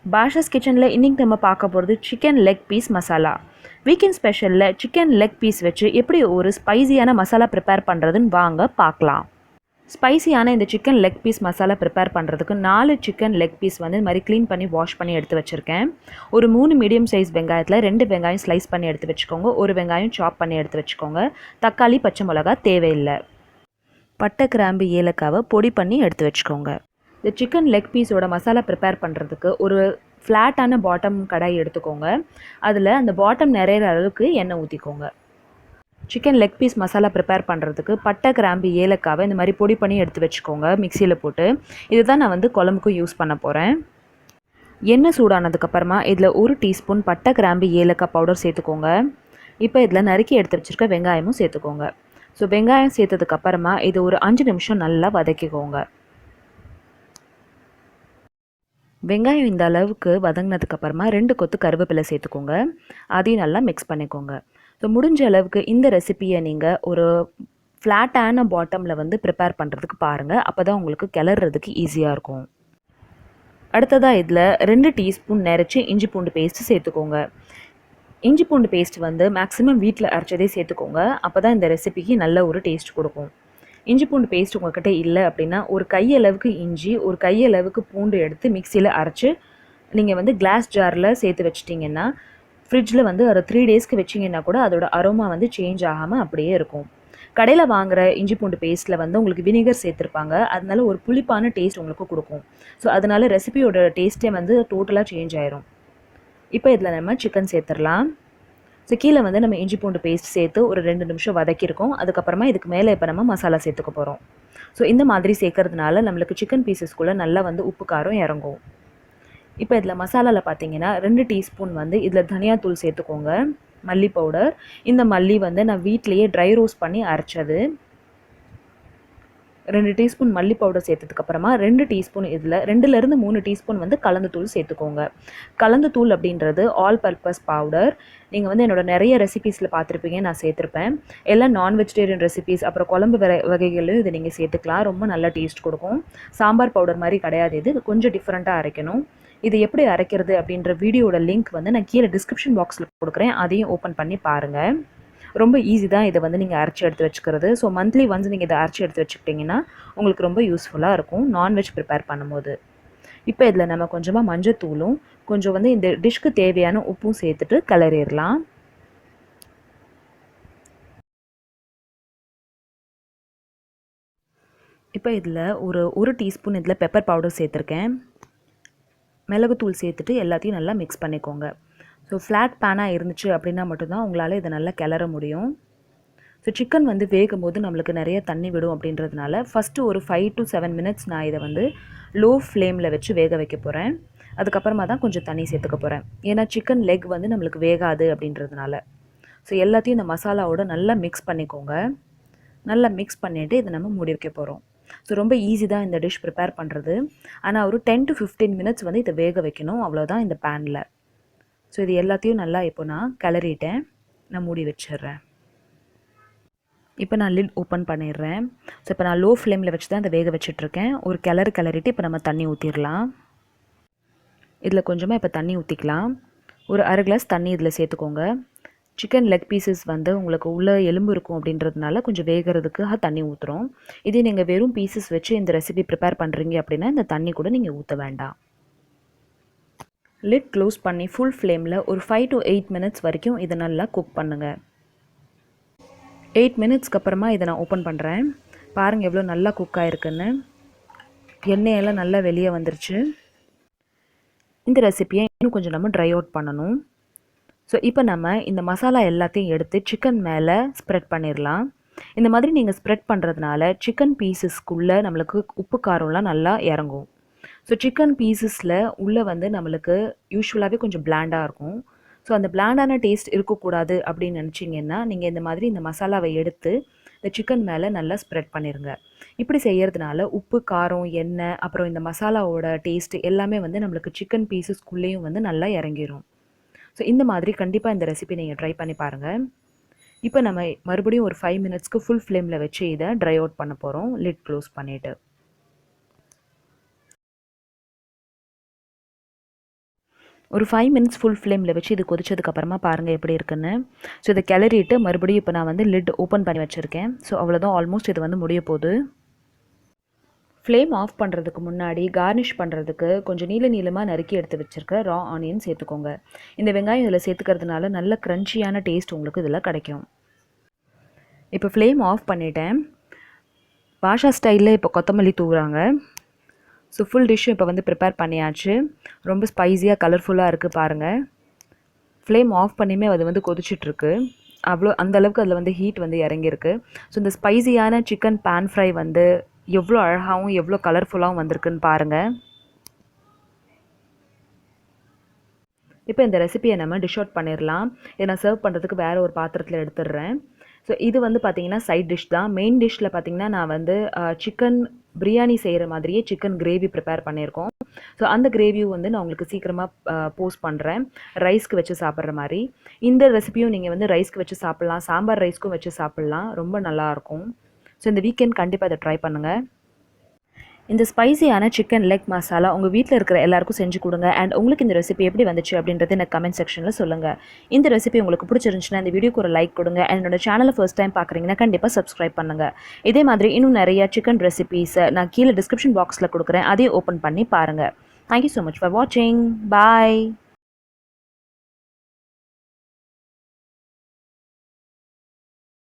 பாஷாஸ் கிச்சனில் இன்றைக்கி நம்ம பார்க்க போகிறது chicken leg piece masala. Weekend ஸ்பெஷலில் சிக்கன் லெக் பீஸ் வச்சு எப்படி ஒரு ஸ்பைசியான மசாலா ப்ரிப்பேர் பண்ணுறதுன்னு வாங்க பார்க்கலாம். ஸ்பைசியான இந்த chicken leg piece masala prepare பண்ணுறதுக்கு 4 சிக்கன் லெக் பீஸ் வந்து இது மாதிரி க்ளீன் பண்ணி வாஷ் பண்ணி எடுத்து வச்சுருக்கேன். ஒரு 3 மீடியம் சைஸ் வெங்காயத்தில் 2 வெங்காயம் ஸ்லைஸ் பண்ணி எடுத்து வச்சுக்கோங்க. ஒரு வெங்காயம் சாப் பண்ணி எடுத்து வச்சுக்கோங்க. தக்காளி, பச்சை மிளகா தேவையில்லை. பட்டை, கிராம்பு, ஏலக்காவை பொடி பண்ணி எடுத்து வச்சுக்கோங்க. இந்த சிக்கன் லெக் பீஸோட மசாலா ப்ரிப்பேர் பண்ணுறதுக்கு ஒரு ஃப்ளாட்டான பாட்டம் கடாய் எடுத்துக்கோங்க. அதில் அந்த பாட்டம் நிறையிற அளவுக்கு எண்ணெய் ஊற்றிக்கோங்க. Chicken leg piece masala prepare பண்ணுறதுக்கு பட்டை, கிராம்பு, ஏலக்காவை இந்த மாதிரி பொடி பண்ணி எடுத்து வச்சுக்கோங்க மிக்சியில் போட்டு. இதுதான் நான் வந்து குழம்புக்கும் யூஸ் பண்ண போகிறேன். எண்ணெய் சூடானதுக்கப்புறமா இதில் 1 டீஸ்பூன் பட்டை, கிராம்பு, ஏலக்காய் பவுடர் சேர்த்துக்கோங்க. இப்போ இதில் நறுக்கி எடுத்து வச்சுருக்க வெங்காயமும் சேர்த்துக்கோங்க. ஸோ வெங்காயம் சேர்த்ததுக்கப்புறமா இது ஒரு 5 நிமிஷம் நல்லா வதக்கிக்கோங்க. வெங்காயம் இந்த அளவுக்கு வதங்கினதுக்கப்புறமா 2 கொத்து கருவேப்பிலை சேர்த்துக்கோங்க. அதையும் நல்லா மிக்ஸ் பண்ணிக்கோங்க. ஸோ முடிஞ்ச அளவுக்கு இந்த ரெசிப்பியை நீங்கள் ஒரு ஃப்ளாட்டான பாட்டமில் வந்து ப்ரிப்பேர் பண்ணுறதுக்கு பாருங்கள். அப்போ தான் உங்களுக்கு கிளறதுக்கு ஈஸியாக இருக்கும். அடுத்ததாக இதில் 2 டீஸ்பூன் நிறைச்சி இஞ்சி பூண்டு பேஸ்ட்டு சேர்த்துக்கோங்க. இஞ்சி பூண்டு பேஸ்ட் வந்து மேக்ஸிமம் வீட்டில் அரைச்சதே சேர்த்துக்கோங்க. அப்போ தான் இந்த ரெசிபிக்கு நல்ல ஒரு டேஸ்ட் கொடுக்கும். இஞ்சி பூண்டு பேஸ்ட் உங்கள்கிட்ட இல்லை அப்படின்னா ஒரு கையளவுக்கு இஞ்சி, ஒரு கையளவுக்கு பூண்டு எடுத்து மிக்சியில் அரைச்சி நீங்கள் வந்து கிளாஸ் ஜாரில் சேர்த்து வச்சிட்டிங்கன்னா ஃப்ரிட்ஜில் வந்து ஒரு 3 டேஸ்க்கு வச்சிங்கன்னா கூட அதோட அரோமா வந்து சேஞ்ச் ஆகாமல் அப்படியே இருக்கும். கடையில் வாங்குகிற இஞ்சி பூண்டு பேஸ்ட்டில் வந்து உங்களுக்கு வினிகர் சேர்த்துருப்பாங்க. அதனால ஒரு புளிப்பான டேஸ்ட் உங்களுக்கு கொடுக்கும். ஸோ அதனால ரெசிபியோட டேஸ்ட்டே வந்து டோட்டலாக சேஞ்ச் ஆயிரும். இப்போ இதில் நம்ம சிக்கன் சேர்த்துடலாம். ஸோ கீழே வந்து நம்ம இஞ்சி பூண்டு பேஸ்ட் சேர்த்து ஒரு 2 நிமிஷம் வதக்கியிருக்கோம். அதுக்கப்புறமா இதுக்கு மேலே இப்போ நம்ம மசாலா சேர்த்துக்க போகிறோம். ஸோ இந்த மாதிரி சேர்க்கறதுனால நம்மளுக்கு சிக்கன் பீசஸ்க்குள்ளே நல்லா வந்து உப்பு காரம் இறங்கும். இப்போ இதில் மசாலாவில் பார்த்தீங்கன்னா 2 டீஸ்பூன் வந்து இதில் தனியாத்தூள் சேர்த்துக்கோங்க. மல்லி பவுடர். இந்த மல்லி வந்து நான் வீட்டிலையே ட்ரை ரோஸ்ட் பண்ணி அரைச்சது. 2 டீஸ்பூன் மல்லி பவுடர் சேர்த்ததுக்கப்புறமா 2 டீஸ்பூன் இதில் 2லேருந்து 3 டீஸ்பூன் வந்து கலந்து தூள் சேர்த்துக்கோங்க. கலந்து தூள் அப்படின்றது ஆல் பர்பஸ் பவுடர். நீங்கள் வந்து என்னோடய நிறைய ரெசிபீஸில் பார்த்துருப்பீங்க, நான் சேர்த்துருப்பேன். எல்லாம் நான் வெஜிடேரியன் ரெசிபீஸ் அப்புறம் குழம்பு வகைகளும் இதை நீங்கள் சேர்த்துக்கலாம். ரொம்ப நல்ல டேஸ்ட் கொடுக்கும். சாம்பார் பவுடர் மாதிரி கிடையாது, இது கொஞ்சம் டிஃப்ரெண்ட்டாக அரைக்கணும். இது எப்படி அரைக்கிறது அப்படின்ற வீடியோட லிங்க் வந்து நான் கீழே டிஸ்கிரிப்ஷன் பாக்ஸில் கொடுக்குறேன். அதையும் ஓப்பன் பண்ணி பாருங்கள். ரொம்ப ஈஸி தான் இதை வந்து நீங்கள் அரைச்சி எடுத்து வச்சுக்கிறது. ஸோ மந்த்லி ஒன்ஸ் நீங்கள் இதை அரைச்சி எடுத்து வச்சுக்கிட்டிங்கன்னா உங்களுக்கு ரொம்ப யூஸ்ஃபுல்லாக இருக்கும் நான்வெஜ் ப்ரிப்பேர் பண்ணும்போது. இப்போ இதில் நம்ம கொஞ்சமாக மஞ்சத்தூளும் கொஞ்சம் வந்து இந்த டிஷ்க்கு தேவையான உப்பும் சேர்த்துட்டு கிளறிடலாம். இப்போ இதில் ஒரு டீஸ்பூன் இதில் பெப்பர் பவுடர் சேர்த்துருக்கேன். மிளகுத்தூள் சேர்த்துட்டு எல்லாத்தையும் நல்லா மிக்ஸ் பண்ணிக்கோங்க. ஸோ ஃப்ளாட் பேனாக இருந்துச்சு அப்படின்னா மட்டும்தான் உங்களால் இதை நல்லா கிளற முடியும். ஸோ சிக்கன் வந்து வேகும் போது நம்மளுக்கு நிறைய தண்ணி விடும் அப்படின்றதுனால ஃபஸ்ட்டு ஒரு 5 to 7 மினிட்ஸ் நான் இதை வந்து லோ ஃப்ளேமில் வச்சு வேக வைக்க போகிறேன். அதுக்கப்புறமா தான் கொஞ்சம் தண்ணி சேர்த்துக்க போகிறேன். ஏன்னா சிக்கன் லெக் வந்து நம்மளுக்கு வேகாது அப்படின்றதுனால. ஸோ எல்லாத்தையும் இந்த மசாலாவோட நல்லா மிக்ஸ் பண்ணிக்கோங்க. நல்லா மிக்ஸ் பண்ணிவிட்டு இதை நம்ம மூடி வைக்க போகிறோம். ஸோ ரொம்ப ஈஸி தான் இந்த டிஷ் ப்ரிப்பேர் பண்ணுறது. ஆனால் ஒரு 10 to 15 மினிட்ஸ் வந்து இதை வேக வைக்கணும், அவ்வளோதான் இந்த பேனில். ஸோ இது எல்லாத்தையும் நல்லா இப்போ நான் கிளறிட்டேன். நான் மூடி வச்சிடுறேன். இப்போ நான் லிட் ஓப்பன் பண்ணிடுறேன். ஸோ இப்போ நான் லோ ஃப்ளேமில் வச்சு தான் இதை வேக வச்சிட்ருக்கேன். ஒரு கிளறிட்டு இப்போ நம்ம தண்ணி ஊற்றிடலாம். இதில் கொஞ்சமாக இப்போ தண்ணி ஊற்றிக்கலாம். ஒரு 1/2 கிளாஸ் தண்ணி இதில் சேர்த்துக்கோங்க. சிக்கன் லெக் பீசஸ் வந்து உங்களுக்கு உள்ளே எலும்பு இருக்கும் அப்படின்றதுனால கொஞ்சம் வேகிறதுக்காக தண்ணி ஊற்றுறோம். இதே நீங்கள் வெறும் பீசஸ் வச்சு இந்த ரெசிபி ப்ரிப்பேர் பண்ணுறீங்க அப்படின்னா இந்த தண்ணி கூட நீங்கள் ஊற்ற வேண்டாம். லிட் க்ளோஸ் பண்ணி ஃபுல் ஃப்ளேமில் ஒரு 5 to 8 மினிட்ஸ் வரைக்கும் இதை நல்லா குக் பண்ணுங்கள். 8 மினிட்ஸ்க்கு அப்புறமா இதை நான் ஓப்பன் பண்ணுறேன். பாருங்கள் எவ்வளோ நல்லா குக் ஆகிருக்குன்னு. எண்ணெயெல்லாம் நல்லா வெளியே வந்துருச்சு. இந்த ரெசிப்பியை இன்னும் கொஞ்சம் நம்ம ட்ரை அவுட் பண்ணணும். ஸோ இப்போ நம்ம இந்த மசாலா எல்லாத்தையும் எடுத்து சிக்கன் மேலே ஸ்ப்ரெட் பண்ணிடலாம். இந்த மாதிரி நீங்கள் ஸ்ப்ரெட் பண்ணுறதுனால சிக்கன் பீசஸ்க்குள்ளே நம்மளுக்கு உப்பு காரம்லாம் நல்லா இறங்கும். ஸோ சிக்கன் பீசஸில் உள்ளே வந்து நம்மளுக்கு யூஸ்வலாகவே கொஞ்சம் பிளாண்டாக இருக்கும். ஸோ அந்த பிளாண்டான டேஸ்ட் இருக்கக்கூடாது அப்படின்னு நினச்சிங்கன்னா நீங்கள் இந்த மாதிரி இந்த மசாலாவை எடுத்து இந்த சிக்கன் மேலே நல்லா ஸ்ப்ரெட் பண்ணிடுங்க. இப்படி செய்கிறதுனால உப்பு, காரம், எண்ணெய் அப்புறம் இந்த மசாலாவோட டேஸ்ட்டு எல்லாமே வந்து நம்மளுக்கு சிக்கன் பீசஸ்க்குள்ளேயும் வந்து நல்லா இறங்கிடும். ஸோ இந்த மாதிரி கண்டிப்பாக இந்த ரெசிபி நீங்கள் ட்ரை பண்ணி பாருங்கள். இப்போ நம்ம மறுபடியும் ஒரு 5 மினிட்ஸ்க்கு ஃபுல் ஃப்ளேமில் வச்சு இதை ட்ரை அவுட் பண்ண போகிறோம் லிட் க்ளோஸ் பண்ணிவிட்டு. ஒரு 5 மினிட்ஸ் ஃபுல் ஃப்ளேமில் வச்சு இது கொதிச்சதுக்கப்புறமா பாருங்கள் எப்படி இருக்குன்னு. ஸோ இதை கிளறிட்டு மறுபடியும் இப்போ நான் வந்து லிட் ஓப்பன் பண்ணி வச்சுருக்கேன். ஸோ அவ்வளோதான், ஆல்மோஸ்ட் இது வந்து முடிய போகுது. ஃப்ளேம் ஆஃப் பண்ணுறதுக்கு முன்னாடி கார்னிஷ் பண்ணுறதுக்கு கொஞ்சம் நீளமாக நறுக்கி எடுத்து வச்சுருக்க ரா ஆனியன் சேர்த்துக்கோங்க. இந்த வெங்காயம் இதில் சேர்த்துக்கிறதுனால நல்ல க்ரன்ச்சியான டேஸ்ட் உங்களுக்கு இதில் கிடைக்கும். இப்போ ஃப்ளேம் ஆஃப் பண்ணிட்டேன். பாஷா ஸ்டைலில் இப்போ கொத்தமல்லி தூவுறாங்க. ஸோ ஃபுல் டிஷ்ஷும் இப்போ வந்து ப்ரிப்பேர் பண்ணியாச்சு. ரொம்ப ஸ்பைஸியாக கலர்ஃபுல்லாக இருக்குது பாருங்கள். ஃப்ளேம் ஆஃப் பண்ணியுமே அது வந்து கொதிச்சிட்ருக்கு. அந்தளவுக்கு அதில் வந்து ஹீட் வந்து இறங்கியிருக்கு. ஸோ இந்த ஸ்பைஸியான சிக்கன் பேன் ஃப்ரை வந்து எவ்வளோ அழகாகவும் எவ்வளோ கலர்ஃபுல்லாகவும் வந்திருக்குன்னு பாருங்கள். இப்போ இந்த ரெசிபியை நம்ம டிஷ் அவுட் பண்ணிடலாம். இதை நான் சர்வ் பண்ணுறதுக்கு வேறு ஒரு பாத்திரத்தில் எடுத்துடுறேன். ஸோ இது வந்து பார்த்திங்கன்னா சைட் டிஷ் தான். மெயின் டிஷ்ஷில் பார்த்திங்கன்னா நான் வந்து சிக்கன் பிரியாணி செய்கிற மாதிரியே சிக்கன் கிரேவி ப்ரிப்பேர் பண்ணியிருக்கோம். ஸோ அந்த கிரேவியும் வந்து நான் உங்களுக்கு சீக்கிரமாக போஸ்ட் பண்ணுறேன், ரைஸ்க்கு வச்சு சாப்பிட்ற மாதிரி. இந்த ரெசிபியும் நீங்கள் வந்து ரைஸ்க்கு வச்சு சாப்பிட்லாம், சாம்பார் ரைஸ்க்கும் வச்சு சாப்பிட்லாம், ரொம்ப நல்லாயிருக்கும். ஸோ இந்த வீக்கெண்ட் கண்டிப்பாக அதை ட்ரை பண்ணுங்கள். இந்த ஸ்பைசியான சிக்கன் லெக் மசாலா உங்கள் வீட்டில் இருக்கிற எல்லாருக்கும் செஞ்சு கொடுங்க. அண்ட் உங்களுக்கு இந்த ரெசிபி எப்படி வந்துச்சு அப்படின்றது எனக்கு கமெண்ட் செக்ஷனில் சொல்லுங்கள். இந்த ரெசிபி உங்களுக்கு பிடிச்சிருந்துச்சுன்னா இந்த வீடியோக்கு ஒரு லைக் கொடுங்க. அண்ட் என்னோட சேனலை ஃபர்ஸ்ட் டைம் பார்க்குறீங்கன்னா கண்டிப்பாக சப்ஸ்கிரைப் பண்ணுங்கள். இதே மாதிரி இன்னும் நிறைய சிக்கன் ரெசிபீஸை நான் கீழே டிஸ்கிரிப்ஷன் பாக்ஸில் கொடுக்குறேன், அதையும் ஓப்பன் பண்ணி பாருங்கள். தேங்க்யூ ஸோ மச் ஃபார் வாட்சிங். பாய்.